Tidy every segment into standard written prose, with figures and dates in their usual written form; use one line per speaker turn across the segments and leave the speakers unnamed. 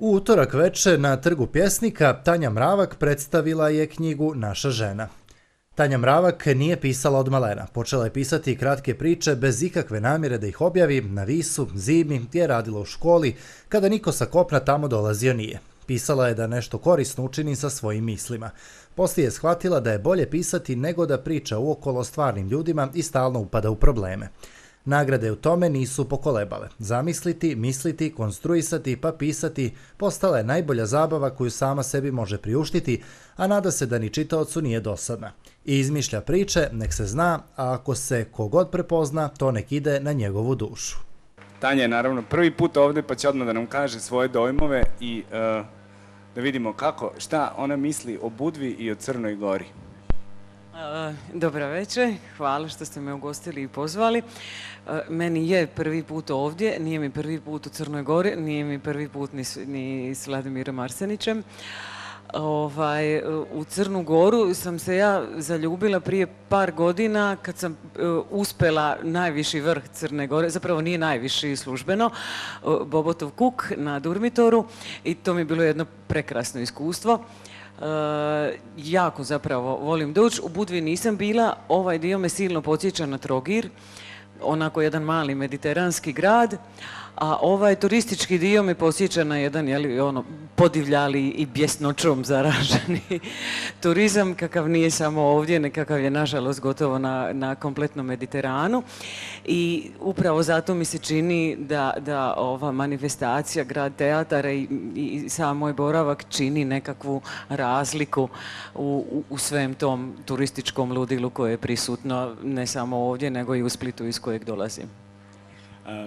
U utorak veče na Trgu pjesnika Tanja Mravak predstavila je knjigu Naša žena. Tanja Mravak nije pisala od malena. Počela je pisati kratke priče bez ikakve namjere da ih objavi na Visu, zimi, gdje je radila u školi, kada niko sa kopna tamo dolazio nije. Pisala je da nešto korisno učini sa svojim mislima. Poslije je shvatila da je bolje pisati nego da priča uokolo o stvarnim ljudima i stalno upada u probleme. Nagrade u tome nisu pokolebale. Zamisliti, misliti, konstruisati pa pisati postala je najbolja zabava koju sama sebi može priuštiti, a nada se da ni čitaocu nije dosadna. I izmišlja priče, nek se zna, a ako se kogod prepozna, to nek ide na njegovu dušu.
Tanja je naravno prvi put ovdje, pa će odmah da nam kaže svoje dojmove i da vidimo šta ona misli o Budvi i o Crnoj Gori.
Dobra večer, hvala što ste me ugostili i pozvali. Meni je prvi put ovdje, nije mi prvi put u Crnoj Gori, nije mi prvi put ni s Vladimirom Arsenićem. U Crnu Goru sam se ja zaljubila prije par godina kad sam uspela najviši vrh Crne Gore, zapravo nije najviši službeno, Bobotov Kuk na Durmitoru, i to mi je bilo jedno prekrasno iskustvo. Jako zapravo volim doći. U Budvi nisam bila, ovaj dio me silno podsjeća na Trogir, onako jedan mali mediteranski grad, a ovaj turistički dio me podsjeća na jedan podivljali i bjesnoćom zaraženi turizam, kakav nije samo ovdje, nekakav je nažalost gotovo na kompletnom Mediteranu. I upravo zato mi se čini da ova manifestacija Grad teatara i sam moj boravak čini nekakvu razliku u svem tom turističkom ludilu koje je prisutno ne samo ovdje, nego i u Splitu iz kojeg dolazim.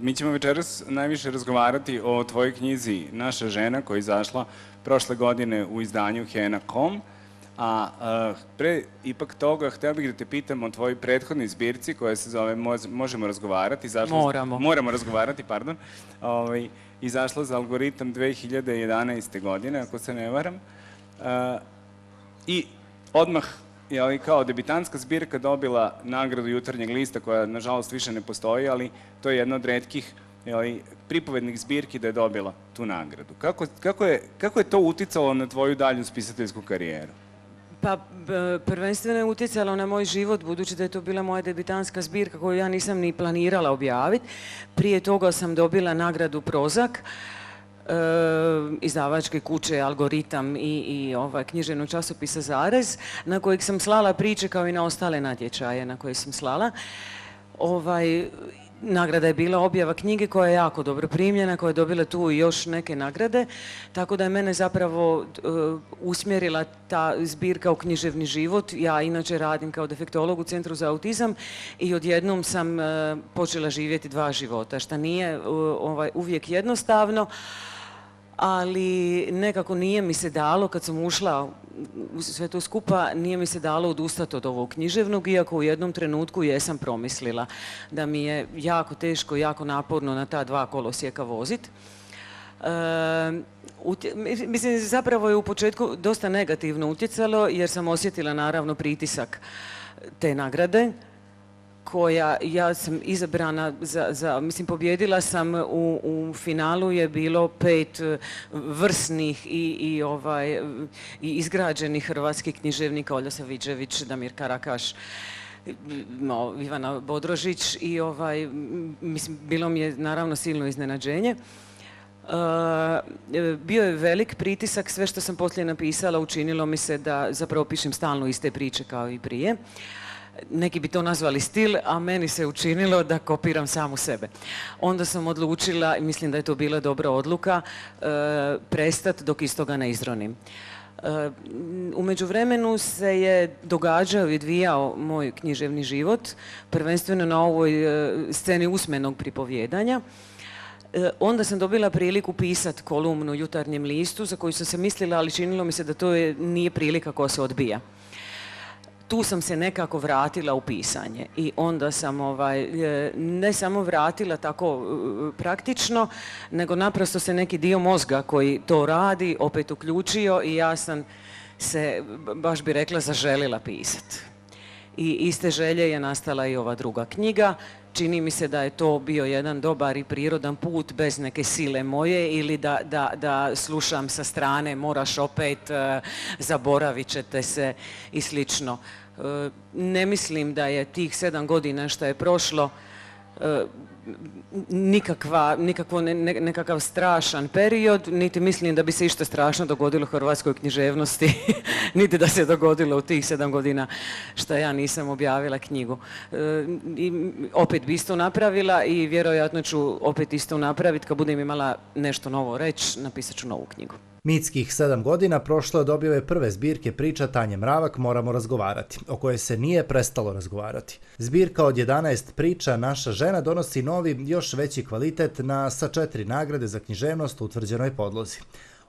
Mi ćemo večeras najviše razgovarati o tvojoj knjizi Naša žena, koja je izašla prošle godine u izdanju Hena.com, a pre ipak toga htio bih da te pitam o tvojoj prethodnoj zbirci koja se zove Možemo razgovarati. Moramo razgovarati, pardon. Izašla za Algoritam 2011. godine, ako se ne varam. I odmah kao debitanska zbirka dobila nagradu Jutarnjeg lista, koja nažalost više ne postoji, ali to je jedna od retkih pripovednih zbirki da je dobila tu nagradu. Kako je to uticalo na tvoju dalju spisateljsku karijeru?
Pa prvenstveno je utjecalo na moj život, budući da je to bila moja debitanska zbirka koju ja nisam ni planirala objaviti. Prije toga sam dobila nagradu Prozak, izdavačke kuće Algoritam i književnog časopisa Zarez, na kojeg sam slala priče kao i na ostale natječaje na koje sam slala. Nagrada je bila objava knjige koja je jako dobro primljena, koja je dobila tu i još neke nagrade, tako da je mene zapravo usmjerila ta zbirka u književni život. Ja inače radim kao defektolog u Centru za autizam i odjednom sam počela živjeti dva života, što nije uvijek jednostavno, ali nekako nije mi se dalo, kad sam ušla u sve to skupa, nije mi se dalo odustati od ovog književnog, iako u jednom trenutku jesam promislila da mi je jako teško, jako naporno na ta dva kolosijeka voziti. Mislim, zapravo je u početku dosta negativno utjecalo, jer sam osjetila naravno pritisak te nagrade, ja sam izabrana pobjedila sam, u finalu je bilo 5 vrsnih i izgrađenih hrvatskih književnika, Olja Saviđević, Damir Karakaš, Ivana Bodrožić, i bilo mi je naravno silno iznenađenje. Bio je velik pritisak, sve što sam poslije napisala učinilo mi se da zapravo pišem stalno iste priče kao i prije. Neki bi to nazvali stil, a meni se učinilo da kopiram samu sebe. Onda sam odlučila, i mislim da je to bila dobra odluka, prestati dok iz toga ne izronim. U međuvremenu se je događao i odvijao moj književni život, prvenstveno na ovoj sceni usmenog pripovjedanja. Onda sam dobila priliku pisati kolumnu u Jutarnjem listu, za koju sam se mislila, ali činilo mi se da to nije prilika koja se odbija. Tu sam se nekako vratila u pisanje i onda sam ne samo vratila tako praktično, nego naprosto se neki dio mozga koji to radi opet uključio i ja sam se, baš bi rekla, zaželila pisati. I iste želje je nastala i ova druga knjiga. čini mi se da je to bio jedan dobar i prirodan put bez neke sile moje ili da slušam sa strane moraš opet, zaboravit ćete se i slično. Ne mislim da je tih 7 godina što je prošlo nekakav strašan period, niti mislim da bi se išta strašno dogodilo hrvatskoj književnosti, niti da se dogodilo u tih 7 godina što ja nisam objavila knjigu. Opet bi isto napravila i vjerojatno ću opet isto napraviti kad budem imala nešto novo reći, napisat ću novu knjigu.
Mitskih 7 godina prošlo je od objave prve zbirke priča Tanje Mravak Moramo razgovarati, o kojoj se nije prestalo razgovarati. Zbirka od 11 priča Naša žena donosi novi, još veći kvalitet sa 4 nagrade za književnost u utvrđenoj podlozi.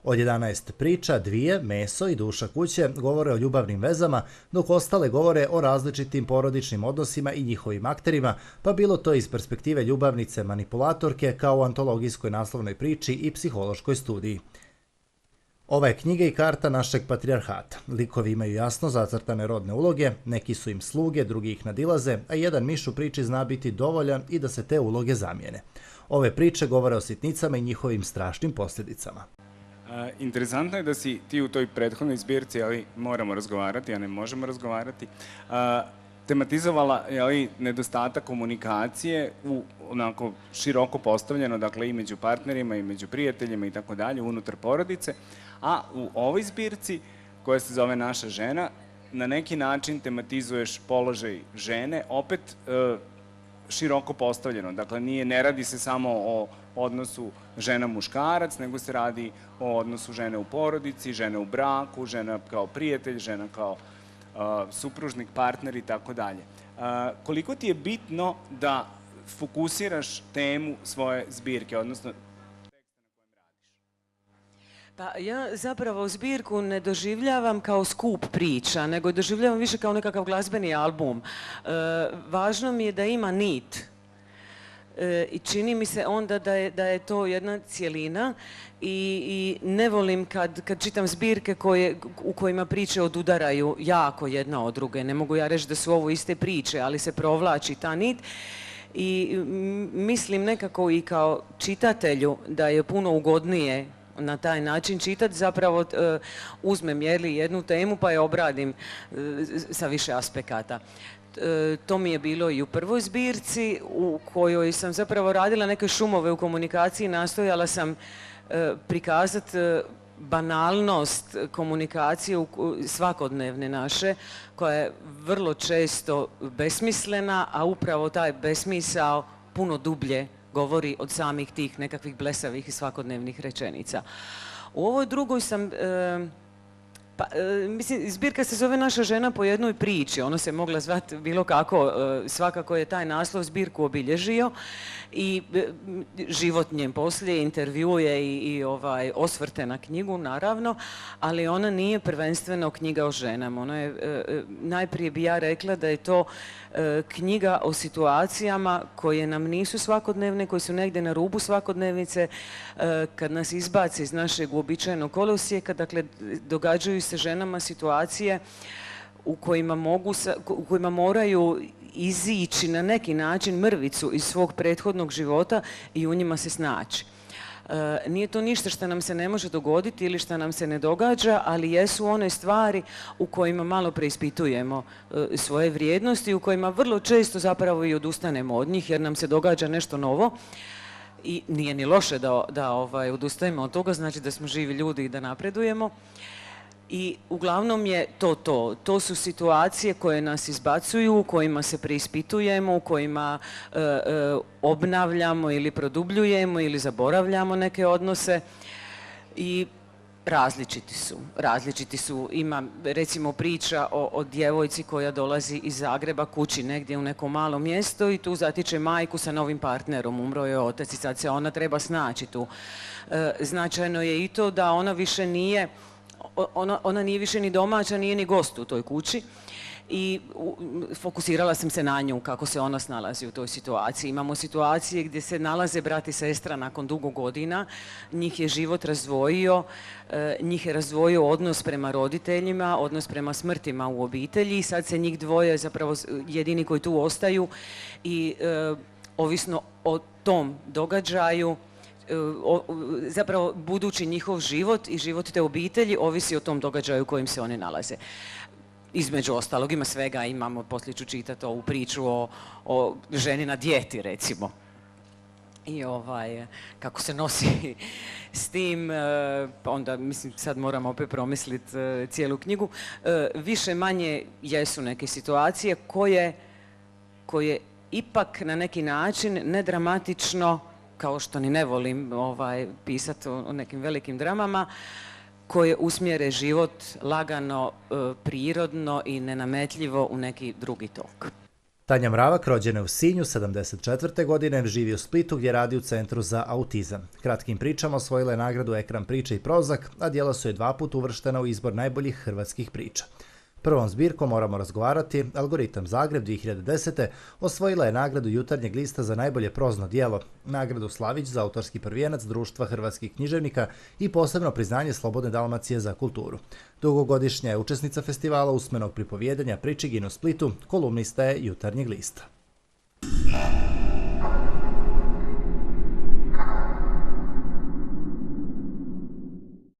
Od 11 priča, 2, Meso i Duša kuće, govore o ljubavnim vezama, dok ostale govore o različitim porodičnim odnosima i njihovim akterima, pa bilo to iz perspektive ljubavnice manipulatorke kao u antologijskoj naslovnoj priči i psihološkoj studiji. Ova je knjiga i karta našeg patrijarhata. Likovi imaju jasno zacrtane rodne uloge, neki su im sluge, drugi ih nadilaze, a jedan miš u priči zna biti dovoljan i da se te uloge zamijene. Ove priče govore o sitnicama i njihovim strašnim posljedicama.
Interesantno je da si ti u toj prethodnoj zbirci, ali moramo razgovarati, a ne možemo razgovarati, tematizovala nedostatak komunikacije u onako široko postavljeno, dakle i među partnerima i među prijateljima i tako dalje, unutar porodice, a u ovoj zbirci koja se zove Naša žena, na neki način tematizuješ položaj žene, opet široko postavljeno. Dakle, ne radi se samo o odnosu žena-muškarac, nego se radi o odnosu žene u porodici, žene u braku, žena kao prijatelj, žena kao supružnik, partner i tako dalje. Koliko ti je bitno da fokusiraš temu svoje zbirke, odnosno
Pa ja zapravo zbirku ne doživljavam kao skup priča, nego doživljavam više kao nekakav glazbeni album. Važno mi je da ima nit. I čini mi se onda da je to jedna cjelina i ne volim kad čitam zbirke u kojima priče odudaraju jako jedna od druge. Ne mogu ja reći da su ovo iste priče, ali se provlači ta nit. I mislim nekako i kao čitatelju da je puno ugodnije na taj način čitati, zapravo uzmem jednu temu pa je obradim sa više aspekata. To mi je bilo i u prvoj zbirci u kojoj sam zapravo radila neke šumove u komunikaciji, nastojala sam prikazati banalnost komunikacije svakodnevne naše, koja je vrlo često besmislena, a upravo taj besmisao puno dublje govori od samih tih nekakvih blesavih i svakodnevnih rečenica. U ovoj drugoj sam... mislim, zbirka se zove Naša žena po jednoj priči, ona se mogla zvati bilo kako, svakako je taj naslov zbirku obilježio i život njen poslije intervjuje i osvrte na knjigu, naravno, ali ona nije prvenstveno knjiga o ženama. Ona je, najprije bi ja rekla da je to knjiga o situacijama koje nam nisu svakodnevne, koje su negdje na rubu svakodnevnice, kad nas izbace iz našeg uobičajenog kolosijeka, dakle, događaju se ženama situacije u kojima moraju izići na neki način mrvicu iz svog prethodnog života i u njima se snaći. Nije to ništa što nam se ne može dogoditi ili što nam se ne događa, ali jesu one stvari u kojima malo preispitujemo svoje vrijednosti, u kojima vrlo često zapravo i odustanemo od njih jer nam se događa nešto novo. I nije ni loše da odustajemo od toga, znači da smo živi ljudi i da napredujemo. I uglavnom je to. To su situacije koje nas izbacuju, u kojima se preispitujemo, u kojima obnavljamo ili produbljujemo ili zaboravljamo neke odnose i različiti su. Ima recimo priča o djevojci koja dolazi iz Zagreba kući negdje u neko malo mjesto i tu zatiče majku sa novim partnerom, umro je otac i sad se ona treba snaći tu. Značajno je i to da ona više nije više ni domaća, nije ni gost u toj kući i fokusirala sam se na nju kako se ona snalazi u toj situaciji. Imamo situacije gdje se nalaze brat i sestra nakon dugo godina, njih je život razdvojio, njih je razdvojio odnos prema roditeljima, odnos prema smrtima u obitelji i sad se njih dvoje zapravo jedini koji tu ostaju i ovisno o tom događaju, zapravo budući njihov život i život te obitelji ovisi o tom događaju u kojem se oni nalaze. Između ostalog, ima svega, poslije ću čitati ovu priču o ženi na dijeti, recimo. I kako se nosi s tim, onda, mislim, sad moramo opet promisliti cijelu knjigu. Više manje jesu neke situacije koje ipak na neki način nedramatično, kao što ni ne volim pisati o nekim velikim dramama, koje usmjere život lagano, prirodno i nenametljivo u neki drugi tok.
Tanja Mravak, rođena je u Sinju 74. godine, živi u Splitu gdje radi u Centru za autizam. Kratkim pričama osvojila je nagradu Ekran priče i Prozak, a djela su je 2 puta uvrštena u izbor najboljih hrvatskih priča. Prvom zbirkom Moramo razgovarati, Algoritam Zagreb 2010. osvojila je nagradu Jutarnjeg lista za najbolje prozno djelo, nagradu Slavić za autorski prvijenac Društva hrvatskih književnika i posebno priznanje Slobodne Dalmacije za kulturu. Dugogodišnja je učesnica festivala usmenog pripovjedanja Pričigin u Splitu, kolumnista je Jutarnjeg lista.